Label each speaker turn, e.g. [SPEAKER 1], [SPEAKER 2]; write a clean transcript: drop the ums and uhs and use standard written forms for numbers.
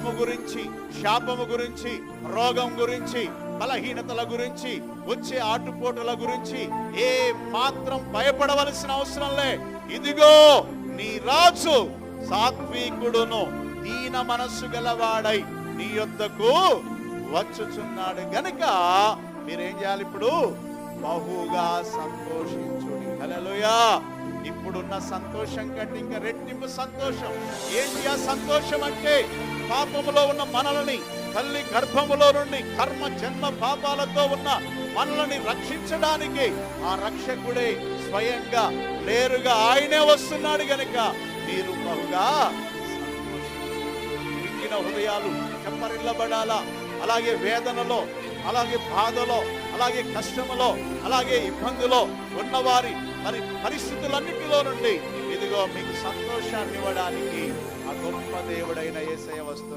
[SPEAKER 1] పాపము గురించి, శాపము గురించి, రోగం గురించి, బలహీనతల గురించి, వచ్చే ఆటుపోటుల గురించి ఏ మాత్రం భయపడవలసిన అవసరం లే. ఇదిగో నీ రాజు సాత్వికుడును దీన మనస్సు గలవాడై నీ యొద్దకు వచ్చుచున్నాడు గనుక మీరేం చేయాలి? ఇప్పుడు బహుగా సంతోషించుడి. హల్లెలూయా. ఇప్పుడున్న సంతోషం కంటే ఇంకా రెట్టింపు సంతోషం. ఏంటి ఆ సంతోషం అంటే? పాపములో ఉన్న మనల్ని, తల్లి గర్భములో నుండి కర్మ జన్మ పాపాలతో ఉన్న మనల్ని రక్షించడానికి ఆ రక్షకుడే స్వయంగా నేరుగా ఆయనే వస్తున్నాడు గనుక మీరు బహుగా సంతోషించిన హృదయాలు చెమ్మరిల్లబడాలా. అలాగే వేదనలో, అలాగే బాధలో, అలాగే కష్టములో, అలాగే ఇబ్బందిలో ఉన్నవారి మరి పరిస్థితులన్నిటిలో నుండి ఇదిగో మీకు సంతోషాన్ని ఇవ్వడానికి ఆ గొప్ప దేవుడైన యేసయ్య వస్తున్నాడు.